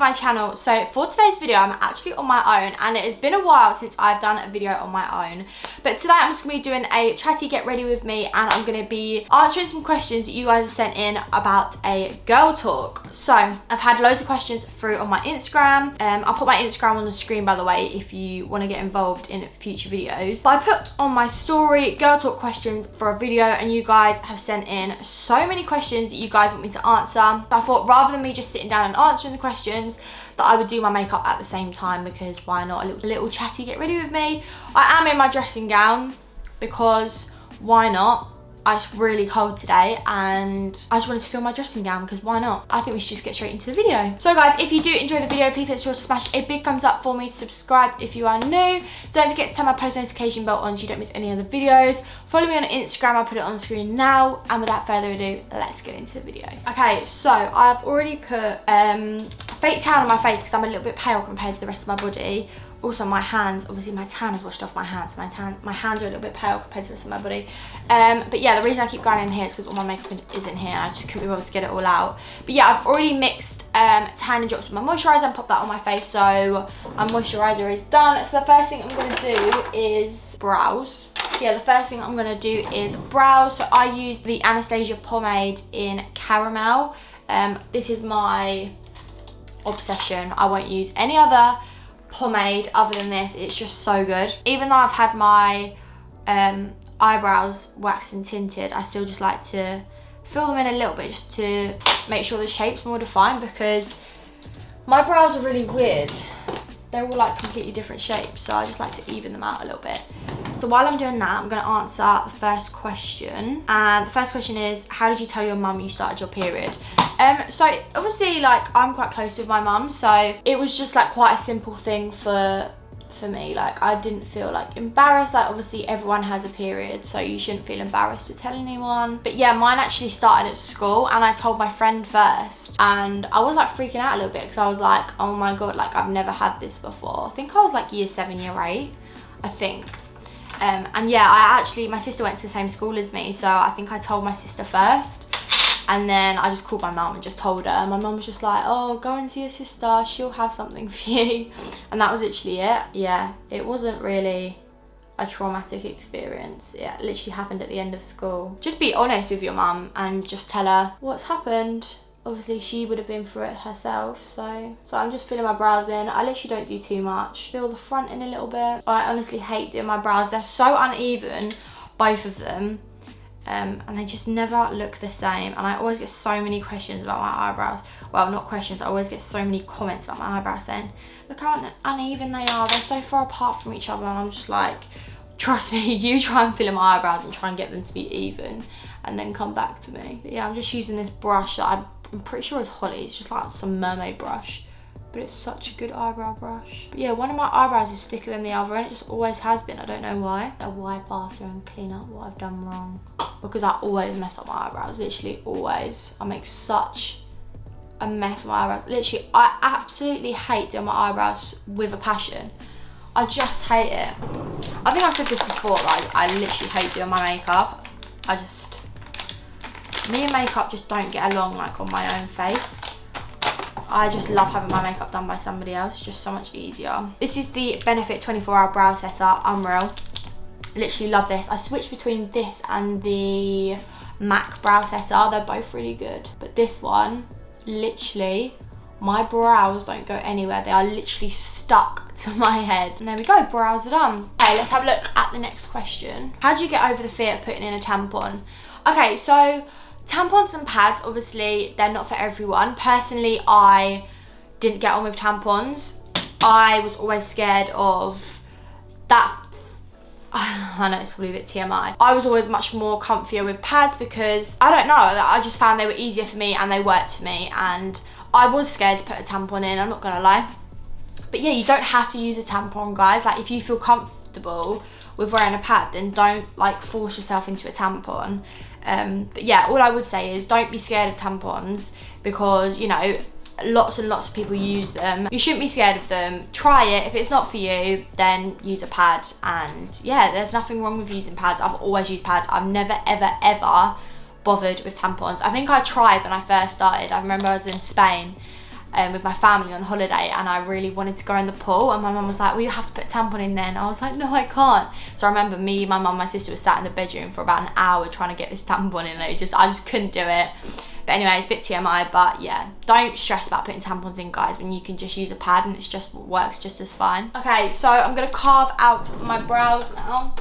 my channel. So for today's video, I'm actually on my own, and it has been a while since I've done a video on my own. But today I'm just going to be doing a chatty get ready with me, and I'm going to be answering some questions that you guys have sent in about a girl talk. So I've had loads of questions through on my Instagram. I'll put my Instagram on the screen, by the way, if you want to get involved in future videos. But I put on my story girl talk questions for a video, and you guys have sent in so many questions that you guys want me to answer. So I thought, rather than me just sitting down and answering the questions, that I would do my makeup at the same time, because why not? A little chatty get ready with me. I am in my dressing gown because why not? It's really cold today and I just wanted to film my dressing gown because why not? I think we should just get straight into the video. So guys, if you do enjoy the video, please make sure to smash a big thumbs up for me. Subscribe if you are new. Don't forget to turn my post notification bell on so you don't miss any other videos. Follow me on Instagram, I'll put it on the screen now. And without further ado, let's get into the video. Okay, so I've already put a fake tan on my face because I'm a little bit pale compared to the rest of my body. Also my hands, obviously my tan has washed off my hands. My hands are a little bit pale compared to the rest of my body. But yeah, the reason I keep going in here is because all my makeup is in here. I just couldn't be able to get it all out. But yeah, I've already mixed tanning drops with my moisturiser and popped that on my face. So my moisturiser is done. So the first thing I'm going to do is brows. So yeah, the first thing I'm going to do is brows. So I use the Anastasia pomade in Caramel. This is my obsession. I won't use any other pomade other than this. It's just so good. Even though I've had my eyebrows waxed and tinted, I still just like to fill them in a little bit just to make sure the shape's more defined, because my brows are really weird. They're all like completely different shapes, so I just like to even them out a little bit. So while I'm doing that, I'm going to answer the first question. And the first question is, how did you tell your mum you started your period? So obviously, like, I'm quite close with my mum, so it was just like quite a simple thing for me. Like, I didn't feel like embarrassed. Like, obviously everyone has a period, so you shouldn't feel embarrassed to tell anyone. But yeah, mine actually started at school, and I told my friend first, and I was like freaking out a little bit because I was like, oh my god, like I've never had this before. I think I was like year 7, year 8, I think. And yeah, my sister went to the same school as me, so I think I told my sister first. And then I just called my mum and just told her. And my mum was just like, oh, go and see your sister. She'll have something for you. And that was literally it. Yeah, it wasn't really a traumatic experience. Yeah, it literally happened at the end of school. Just be honest with your mum and just tell her what's happened. Obviously, she would have been through it herself. So I'm just filling my brows in. I literally don't do too much. Fill the front in a little bit. I honestly hate doing my brows. They're so uneven, both of them. And they just never look the same, and I always get so many questions about my eyebrows. Well, not questions, I always get so many comments about my eyebrows saying, look how uneven they are, they're so far apart from each other. And I'm just like, trust me, you try and fill in my eyebrows and try and get them to be even, and then come back to me. But yeah, I'm just using this brush that I'm pretty sure is Holly. It's just like some mermaid brush, but it's such a good eyebrow brush. But yeah, one of my eyebrows is thicker than the other, and it just always has been. I don't know why. I'll wipe after and clean up what I've done wrong, because I always mess up my eyebrows, literally always. I make such a mess of my eyebrows. Literally, I absolutely hate doing my eyebrows with a passion. I just hate it. I think I said this before, like, I literally hate doing my makeup. Me and makeup just don't get along, like, on my own face. I just love having my makeup done by somebody else. It's just so much easier. This is the Benefit 24-Hour Brow Setter, Unreal. Literally love this. I switched between this and the MAC Brow Setter. They're both really good. But this one, literally, my brows don't go anywhere. They are literally stuck to my head. And there we go, brows are done. Okay, let's have a look at the next question. How do you get over the fear of putting in a tampon? Okay, so tampons and pads, obviously, they're not for everyone. Personally, I didn't get on with tampons. I was always scared of that. I know it's probably a bit TMI. I was always much more comfier with pads because, I don't know, I just found they were easier for me and they worked for me. And I was scared to put a tampon in, I'm not gonna lie. But yeah, you don't have to use a tampon, guys. Like, if you feel comfortable with wearing a pad, then don't like force yourself into a tampon. But yeah, all I would say is don't be scared of tampons, because, you know, lots and lots of people use them. You shouldn't be scared of them. Try it. If it's not for you, then use a pad. And yeah, there's nothing wrong with using pads. I've always used pads. I've never ever bothered with tampons. I think I tried when I first started. I remember I was in Spain with my family on holiday, and I really wanted to go in the pool, and my mum was like, well, you have to put a tampon in there, and I was like, no, I can't. So I remember me, my mum, my sister was sat in the bedroom for about an hour trying to get this tampon in, and I just couldn't do it. But anyway, it's a bit TMI, but yeah, don't stress about putting tampons in, guys, when you can just use a pad and it works just as fine. Okay, so I'm gonna carve out my brows now.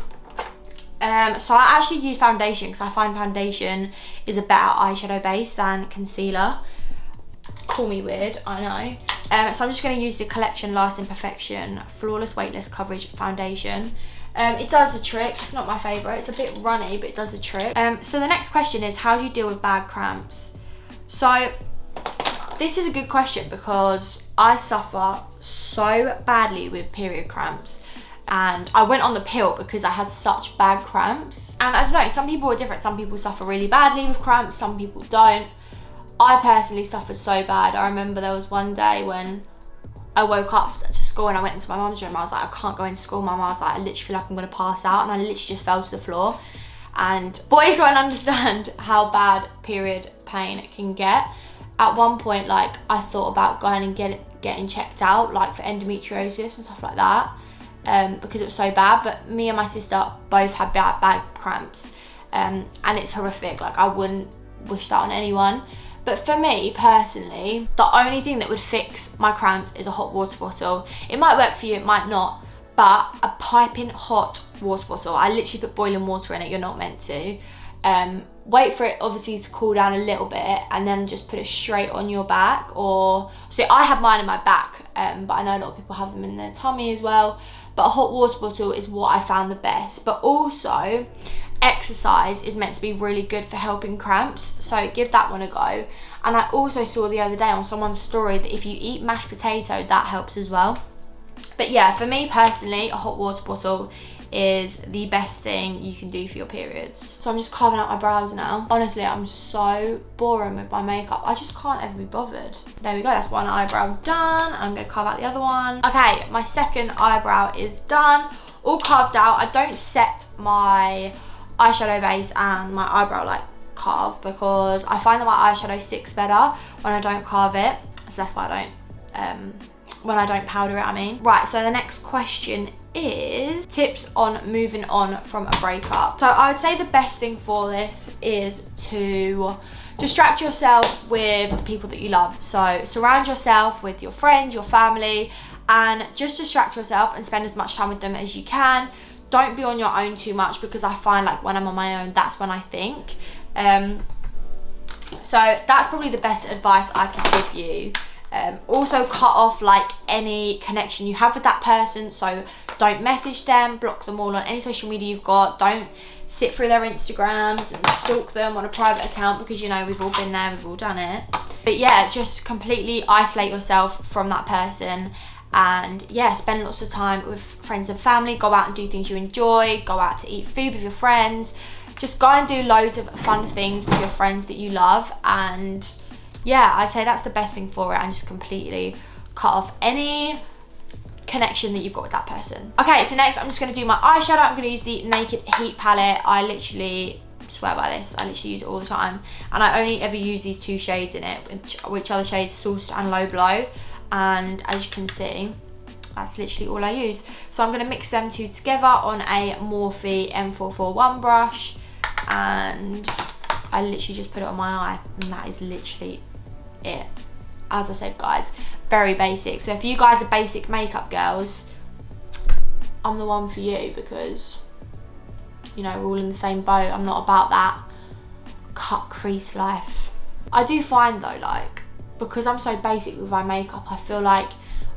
So I actually use foundation because I find foundation is a better eyeshadow base than concealer. Call me weird, I know. So I'm just going to use the Collection Lasting Perfection Flawless Weightless Coverage Foundation. It does the trick. It's not my favourite. It's a bit runny, but it does the trick. So the next question is, how do you deal with bad cramps? So this is a good question because I suffer so badly with period cramps. And I went on the pill because I had such bad cramps. And I don't know, some people are different. Some people suffer really badly with cramps, some people don't. I personally suffered so bad. I remember there was one day when I woke up to school and I went into my mum's room. I was like, I can't go into school. My mum was like, I literally feel like I'm gonna pass out, and I literally just fell to the floor. And boys won't understand how bad period pain can get. At one point, like, I thought about going and getting checked out, like for endometriosis and stuff like that, because it was so bad. But me and my sister both had bad cramps, and it's horrific. Like, I wouldn't wish that on anyone. But for me personally, the only thing that would fix my cramps is a hot water bottle. It might work for you, it might not, but a piping hot water bottle. I literally put boiling water in it, you're not meant to. Wait for it obviously to cool down a little bit, and then just put it straight on your back. Or, so I have mine in my back, but I know a lot of people have them in their tummy as well. But a hot water bottle is what I found the best. But also, exercise is meant to be really good for helping cramps, so give that one a go. And I also saw the other day on someone's story that if you eat mashed potato, that helps as well. But yeah, for me personally, a hot water bottle is the best thing you can do for your periods. So I'm just carving out my brows now. Honestly, I'm so boring with my makeup. I just can't ever be bothered. There we go, that's one eyebrow done. I'm gonna carve out the other one. Okay, my second eyebrow is done, all carved out. I don't set my eyeshadow base and my eyebrow like carve because I find that my eyeshadow sticks better when I don't carve it, so that's why I don't when I don't powder it, I mean. Right, so the next question is tips on moving on from a breakup. So I would say the best thing for this is to distract yourself with people that you love. So surround yourself with your friends, your family, and just distract yourself and spend as much time with them as you can. Don't be on your own too much, because I find like when I'm on my own, that's when I think. So that's probably the best advice I can give you. Also cut off like any connection you have with that person. So don't message them, block them all on any social media you've got. Don't sit through their Instagrams and stalk them on a private account, because you know, we've all been there, we've all done it. But yeah, just completely isolate yourself from that person. And yeah, spend lots of time with friends and family. Go out and do things you enjoy. Go out to eat food with your friends. Just go and do loads of fun things with your friends that you love. And yeah, I'd say that's the best thing for it. And just completely cut off any connection that you've got with that person. Okay, so next I'm just going to do my eyeshadow. I'm going to use the Naked Heat palette. I literally swear by this. I literally use it all the time. And I only ever use these two shades in it, which are the shades Sourced and Low Blow. And as you can see, that's literally all I use. So I'm going to mix them two together on a Morphe M441 brush, and I literally just put it on my eye, and that is literally it. As I said, guys, very basic. So if you guys are basic makeup girls, I'm the one for you, because you know, we're all in the same boat. I'm not about that cut crease life. I do find though, like, because I'm so basic with my makeup, I feel like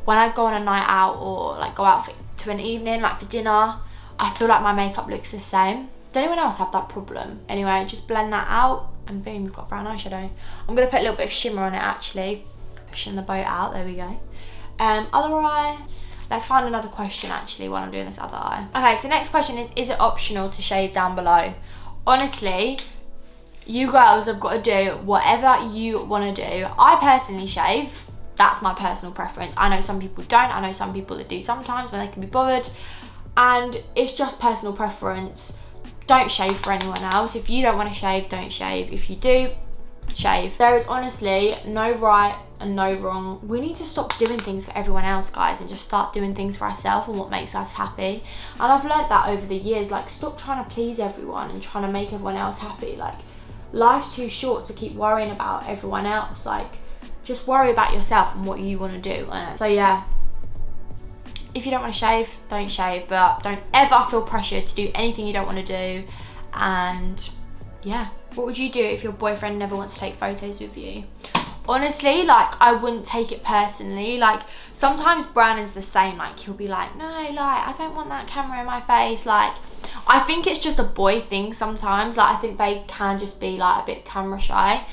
when I go on a night out or like go out to an evening, like for dinner, I feel like my makeup looks the same. Does anyone else have that problem? Anyway, just blend that out and boom, you've got brown eyeshadow. I'm gonna put a little bit of shimmer on it actually, pushing the boat out, there we go. Other eye, let's find another question actually while I'm doing this other eye. Okay, so the next question is it optional to shave down below? Honestly, you girls have got to do whatever you want to do. I personally shave. That's my personal preference. I know some people don't. I know some people that do sometimes when they can be bothered. And it's just personal preference. Don't shave for anyone else. If you don't want to shave, don't shave. If you do, shave. There is honestly no right and no wrong. We need to stop doing things for everyone else, guys, and just start doing things for ourselves and what makes us happy. And I've learned that over the years. Like, stop trying to please everyone and trying to make everyone else happy. Like, life's too short to keep worrying about everyone else. Like, just worry about yourself and what you want to do. So yeah, if you don't want to shave, don't shave, but don't ever feel pressured to do anything you don't want to do. And yeah, what would you do if your boyfriend never wants to take photos with you? Honestly, like, I wouldn't take it personally. Like, sometimes Brandon's the same. Like, he'll be like, no, like, I don't want that camera in my face. Like, I think it's just a boy thing sometimes. Like, I think they can just be like a bit camera shy.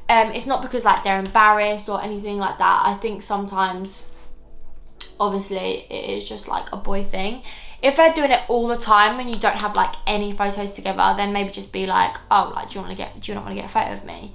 It's not because like they're embarrassed or anything like that. I think sometimes, obviously, it is just like a boy thing. If they're doing it all the time and you don't have like any photos together, then maybe just be like, oh, like, do you not want to get a photo of me?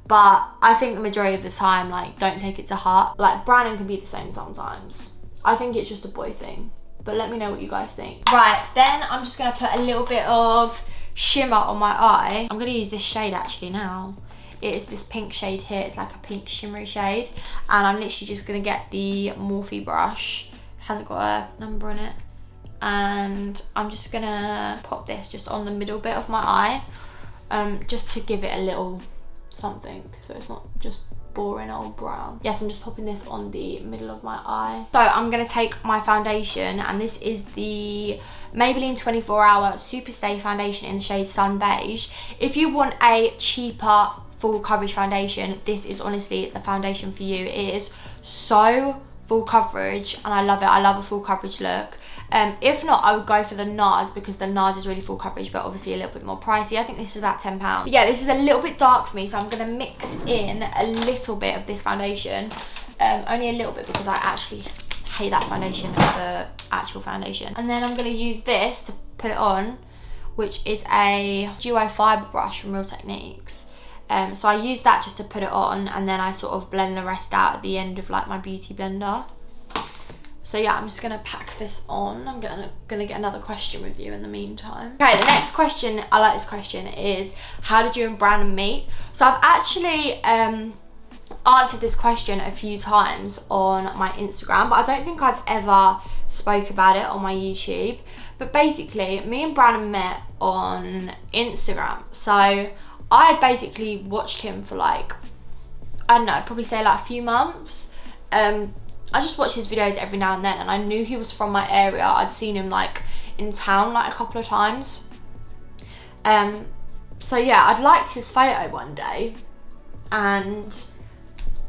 But I think the majority of the time, like, don't take it to heart. Like, Brandon can be the same sometimes. I think it's just a boy thing. But let me know what you guys think. Right, then I'm just going to put a little bit of shimmer on my eye. I'm going to use this shade actually now. It is this pink shade here. It's like a pink shimmery shade. And I'm literally just going to get the Morphe brush. It hasn't got a number on it. And I'm just going to pop this just on the middle bit of my eye. Just to give it a little something, so it's not just boring old brown. Yes, I'm just popping this on the middle of my eye. So I'm going to take my foundation, and this is the Maybelline 24 Hour Super Stay Foundation in the shade Sun Beige. If you want a cheaper full coverage foundation, this is honestly the foundation for you. It is so full coverage and I love it. I love a full coverage look. If not, I would go for the NARS, because the NARS is really full coverage but obviously a little bit more pricey. I think this is about £10. But yeah, this is a little bit dark for me, so I'm going to mix in a little bit of this foundation. Only a little bit, because I actually hate that foundation as the actual foundation. And then I'm going to use this to put it on, which is a duo fibre brush from Real Techniques. So I use that just to put it on, and then I sort of blend the rest out at the end of like my beauty blender. So yeah, I'm just gonna pack this on. I'm gonna get another question with you in the meantime. Okay, the next question, I like this question, is how did you and Brandon meet? So I've actually answered this question a few times on my Instagram, but I don't think I've ever spoke about it on my YouTube. But basically, me and Brandon met on Instagram. So I had basically watched him for like, I don't know, I'd probably say like a few months. I just watched his videos every now and then, and I knew he was from my area. I'd seen him like in town like a couple of times. So yeah, I'd liked his photo one day, and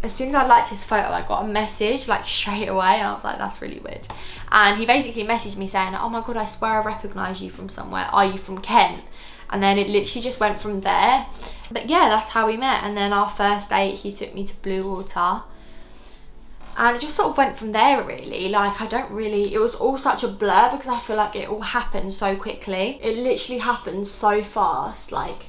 as soon as I liked his photo, I got a message like straight away, and I was like, that's really weird. And he basically messaged me saying, oh my god, I swear I recognise you from somewhere. Are you from Kent? And then it literally just went from there. But yeah, that's how we met. And then our first date, he took me to Blue Water. And it just sort of went from there, really. Like, it was all such a blur, because I feel like it all happened so quickly. It literally happened so fast. Like,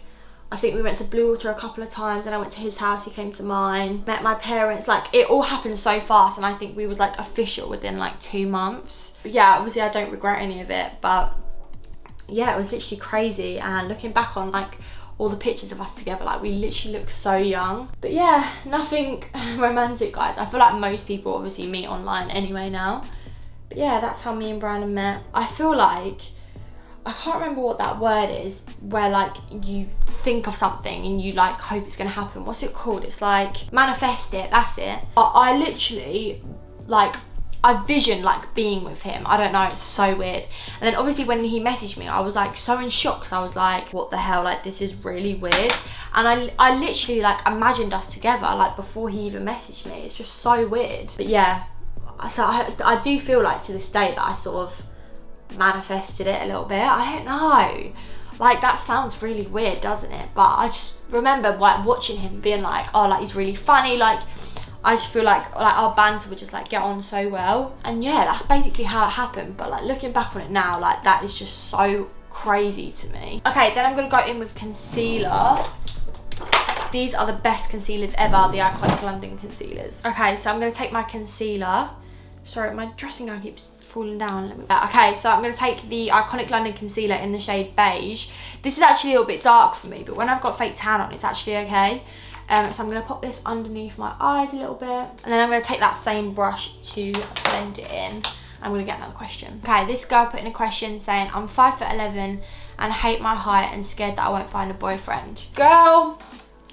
I think we went to Blue Water a couple of times, and I went to his house, he came to mine, met my parents. Like, it all happened so fast, and I think we was like official within like 2 months. But yeah, obviously I don't regret any of it, but yeah, it was literally crazy. And looking back on like all the pictures of us together, like, we literally look so young. But yeah, nothing romantic, guys. I feel like most people obviously meet online anyway now. But yeah, that's how me and Brandon met. I feel like, I can't remember what that word is, where like you think of something and you like hope it's gonna happen. What's it called? It's like manifest it, that's it. But I literally, like, I visioned like being with him. I don't know, it's so weird. And then obviously when he messaged me, I was like so in shock, because I was like, what the hell, like, this is really weird. And I literally like imagined us together like before he even messaged me. It's just so weird. But yeah, so I do feel like to this day that I sort of manifested it a little bit. I don't know, like, that sounds really weird, doesn't it? But I just remember like watching him being like, oh, like, he's really funny. Like, I just feel like our banter would just like get on so well. And yeah, that's basically how it happened. But like, looking back on it now, like, that is just so crazy to me. Okay, then I'm gonna go in with concealer. These are the best concealers ever, the Iconic London concealers. Okay, so I'm gonna take my concealer. Sorry, my dressing gown keeps falling down. Okay, so I'm going to take the Iconic London concealer in the shade Beige. This is actually a little bit dark for me, but when I've got fake tan on, it's actually okay. So I'm going to pop this underneath my eyes a little bit. And then I'm going to take that same brush to blend it in. I'm going to get another question. Okay, this girl put in a question saying, I'm 5'11" and hate my height and scared that I won't find a boyfriend. Girl,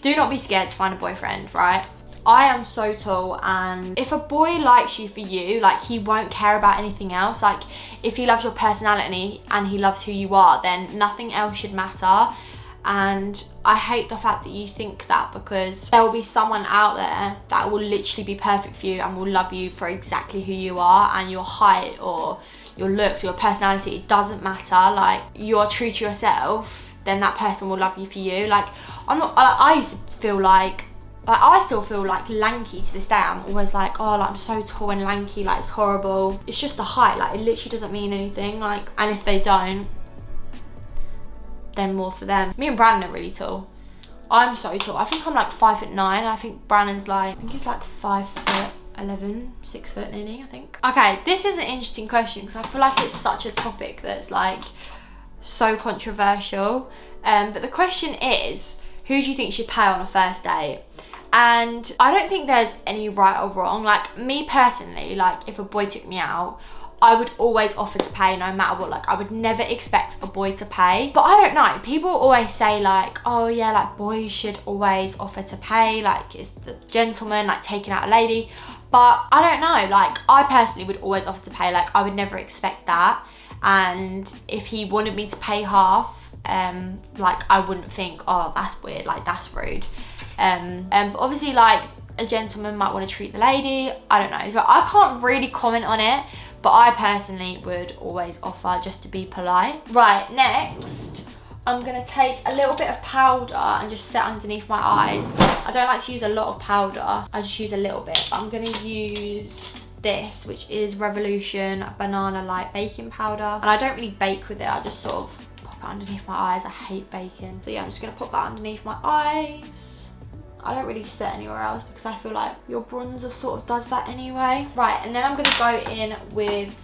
do not be scared to find a boyfriend, right? I am so tall, and if a boy likes you for you, like, he won't care about anything else. Like, if he loves your personality and he loves who you are, then nothing else should matter. And I hate the fact that you think that, because there will be someone out there that will literally be perfect for you and will love you for exactly who you are, and your height or your looks or your personality, it doesn't matter. Like, you're true to yourself, then that person will love you for you. Like, I used to feel like I still feel like lanky to this day. I'm always like, oh, like, I'm so tall and lanky, like, it's horrible. It's just the height, like, it literally doesn't mean anything. Like, and if they don't, then more for them. Me and Brandon are really tall. I'm so tall. I think I'm like 5'9", and I think Brandon's like, I think he's like 5'11", 6 foot nearly, I think. Okay, this is an interesting question because I feel like it's such a topic that's like so controversial. But the question is, who do you think should pay on a first date? And I don't think there's any right or wrong. Like, me personally, like, if a boy took me out, I would always offer to pay no matter what. Like, I would never expect a boy to pay. But I don't know, people always say like, oh yeah, like, boys should always offer to pay, like, it's the gentleman, like, taking out a lady. But I don't know, like, I personally would always offer to pay. Like, I would never expect that. And if he wanted me to pay half, like, I wouldn't think, oh, that's weird, like, that's rude. But obviously, like, a gentleman might want to treat the lady, I don't know. So I can't really comment on it, but I personally would always offer just to be polite. Right, next, I'm gonna take a little bit of powder and just set underneath my eyes. I don't like to use a lot of powder, I just use a little bit. But I'm gonna use this, which is Revolution Banana Light Baking Powder. And I don't really bake with it, I just sort of pop it underneath my eyes. I hate baking. So yeah, I'm just gonna pop that underneath my eyes. I don't really set anywhere else because I feel like your bronzer sort of does that anyway. Right, and then I'm gonna go in with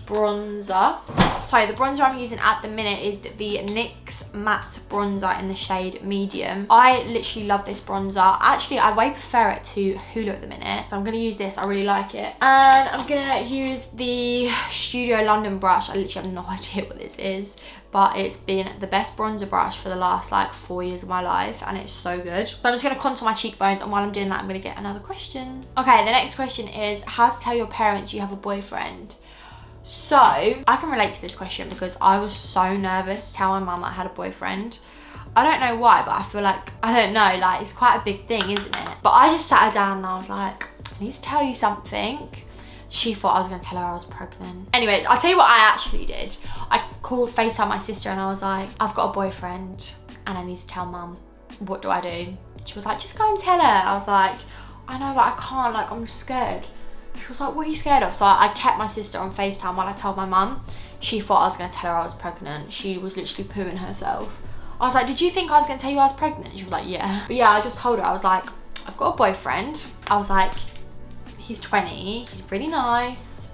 bronzer. So the bronzer I'm using at the minute is the NYX Matte Bronzer in the shade Medium. I literally love this bronzer. Actually, I way prefer it to Hulu at the minute. So I'm gonna use this, I really like it. And I'm gonna use the Studio London brush. I literally have no idea what this is, but it's been the best bronzer brush for the last like 4 years of my life, and it's so good. So I'm just gonna contour my cheekbones, and while I'm doing that, I'm gonna get another question. Okay, the next question is how to tell your parents you have a boyfriend. So I can relate to this question because I was so nervous to tell my mum I had a boyfriend. I don't know why, but I feel like, I don't know, like, it's quite a big thing, isn't it? But I just sat her down and I was like, I need to tell you something. She thought I was going to tell her I was pregnant. Anyway, I'll tell you what I actually did. I called FaceTime my sister and I was like, I've got a boyfriend and I need to tell mum. What do I do? She was like, just go and tell her. I was like, I know, but I can't, like, I'm scared. She was like, what are you scared of? So I kept my sister on FaceTime while I told my mum. She thought I was going to tell her I was pregnant. She was literally pooing herself. I was like, did you think I was going to tell you I was pregnant? She was like, yeah. But yeah, I just told her, I was like, I've got a boyfriend. I was like, he's 20, he's really nice.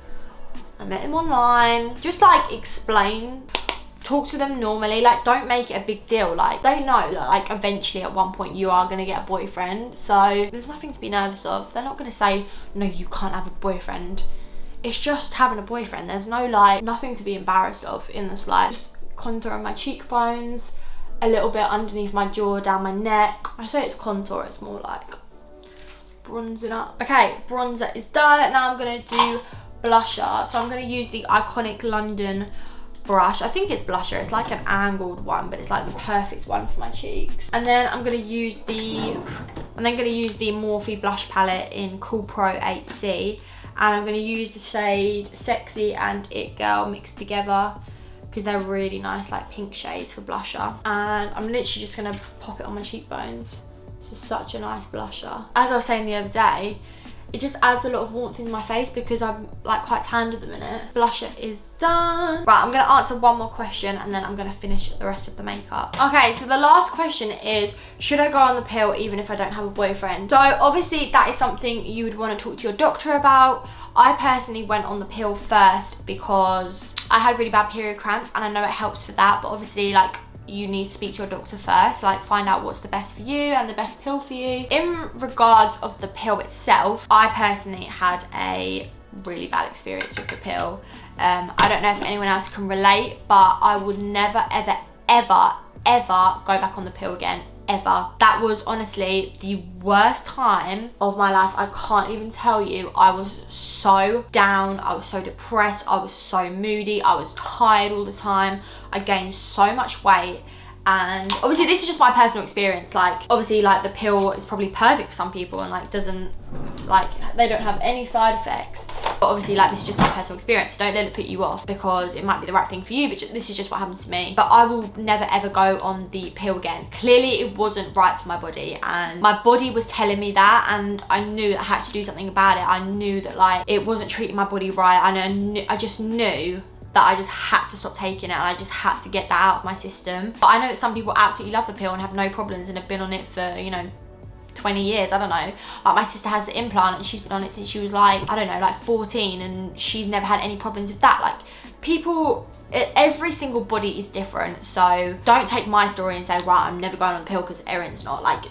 I met him online. Just like explain, talk to them normally, like don't make it a big deal. Like they know that like eventually at one point you are gonna get a boyfriend, so there's nothing to be nervous of. They're not gonna say, no, you can't have a boyfriend. It's just having a boyfriend. There's no like, nothing to be embarrassed of in this life. Just contouring my cheekbones, a little bit underneath my jaw, down my neck. I say it's contour, it's more like bronzing up. Okay, bronzer is done. Now I'm gonna do blusher. So I'm gonna use the Iconic London brush. I think it's blusher. It's like an angled one, but it's like the perfect one for my cheeks. And then I'm gonna use the Morphe blush palette in Cool Pro 8C, and I'm gonna use the shade Sexy and It Girl mixed together because they're really nice, like pink shades for blusher. And I'm literally just gonna pop it on my cheekbones. This is such a nice blusher. As I was saying the other day, it just adds a lot of warmth in my face because I'm like quite tanned at the minute. Blusher is done. Right, I'm gonna answer one more question and then I'm gonna finish the rest of the makeup. Okay, so the last question is, should I go on the pill even if I don't have a boyfriend? So obviously that is something you would want to talk to your doctor about. I personally went on the pill first because I had really bad period cramps and I know it helps for that, but obviously like you need to speak to your doctor first, like find out what's the best for you and the best pill for you. In regards of the pill itself, I personally had a really bad experience with the pill. I don't know if anyone else can relate, but I would never ever go back on the pill again, ever. That was honestly the worst time of my life. I can't even tell you. I was so down, I was so depressed, I was so moody, I was tired all the time, I gained so much weight. And obviously this is just my personal experience. Like obviously like the pill is probably perfect for some people and like doesn't, like they don't have any side effects, but obviously like this is just my personal experience, so don't let it put you off because it might be the right thing for you, but this is just what happened to me. But I will never ever go on the pill again. Clearly it wasn't right for my body, and my body was telling me that, and I knew that I had to do something about it. I knew that like it wasn't treating my body right, and I just knew that I just had to stop taking it, and I just had to get that out of my system. But I know that some people absolutely love the pill and have no problems and have been on it for, you know, 20 years, I don't know. Like my sister has the implant and she's been on it since she was like, I don't know, like 14, and she's never had any problems with that. Like people, every single body is different, so don't take my story and say, right, I'm never going on the pill because Erin's not. Like,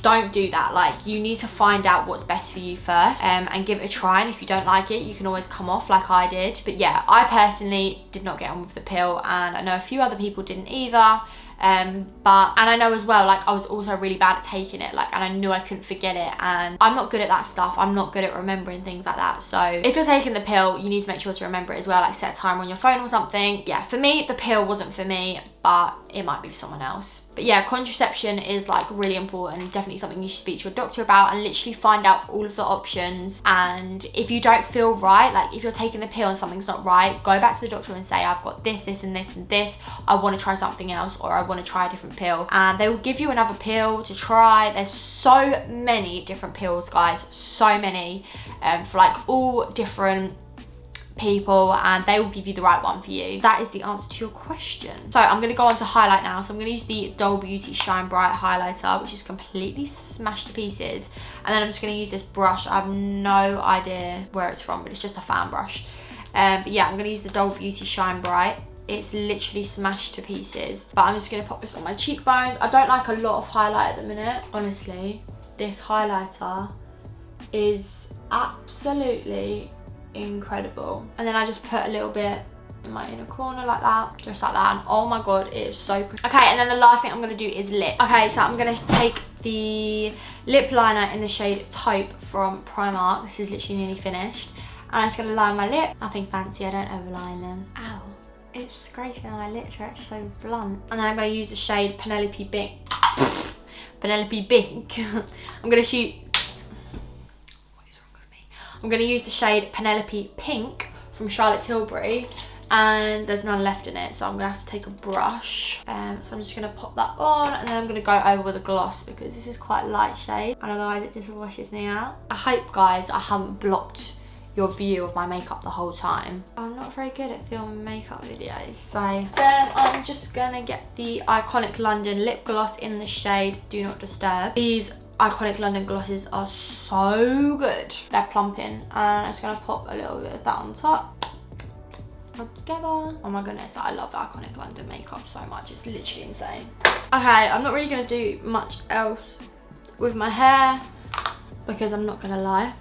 don't do that. Like you need to find out what's best for you first, and give it a try, and if you don't like it you can always come off like I did. But yeah, I personally did not get on with the pill, and I know a few other people didn't either. And I know as well, like I was also really bad at taking it, like, and I knew I couldn't forget it, and I'm not good at that stuff. I'm not good at remembering things like that. So if you're taking the pill, you need to make sure to remember it as well, like set a timer on your phone or something. Yeah, for me the pill wasn't for me, but it might be for someone else. But yeah, contraception is like really important, definitely something you should speak to your doctor about and literally find out all of the options. And if you don't feel right, like if you're taking the pill and something's not right, go back to the doctor and say, I've got this, this and this and this, I want to try something else, or I want to try a different pill, and they will give you another pill to try. There's so many different pills, guys, so many, for like all different people, and they will give you the right one for you. That is the answer to your question. So I'm going to go on to highlight now. So I'm going to use the Doll Beauty Shine Bright highlighter, which is completely smashed to pieces, and then I'm just going to use this brush. I have no idea where it's from, but it's just a fan brush. But yeah, I'm going to use the Doll Beauty Shine Bright. It's literally smashed to pieces, but I'm just going to pop this on my cheekbones. I don't like a lot of highlight at the minute, honestly. This highlighter is absolutely incredible. And then I just put a little bit in my inner corner like that, just like that, and oh my god, it is so pretty. Okay, and then the last thing I'm going to do is lip. Okay, so I'm going to take the lip liner in the shade Taupe from Primark. This is literally nearly finished, and I'm just going to line my lip. Nothing fancy, I don't overline them. Ow, it's scraping on my lips, it's so blunt. And then I'm going to use the shade Penelope Bink. Penelope Bink. I'm going to shoot. I'm going to use the shade Penelope Pink from Charlotte Tilbury, and there's none left in it, so I'm going to have to take a brush. So I'm just going to pop that on, and then I'm going to go over with a gloss because this is quite a light shade, and otherwise it just washes me out. I hope, guys, I haven't blocked your view of my makeup the whole time. I'm not very good at filming makeup videos, so then I'm just going to get the Iconic London lip gloss in the shade Do Not Disturb. These Iconic London glosses are so good. They're plumping, and I'm just gonna pop a little bit of that on top. Rub together. Oh my goodness, I love the Iconic London makeup so much. It's literally insane. Okay, I'm not really gonna do much else with my hair because I'm not gonna lie,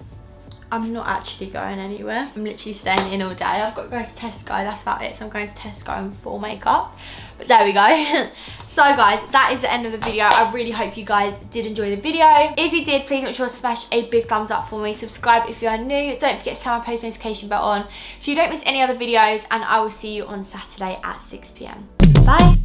I'm not actually going anywhere. I'm literally staying in all day. I've got to go to Tesco, that's about it. So I'm going to Tesco in full makeup. But there we go. So guys, that is the end of the video. I really hope you guys did enjoy the video. If you did, please make sure to smash a big thumbs up for me. Subscribe if you are new. Don't forget to turn my post notification bell on so you don't miss any other videos. And I will see you on Saturday at 6 PM. Bye.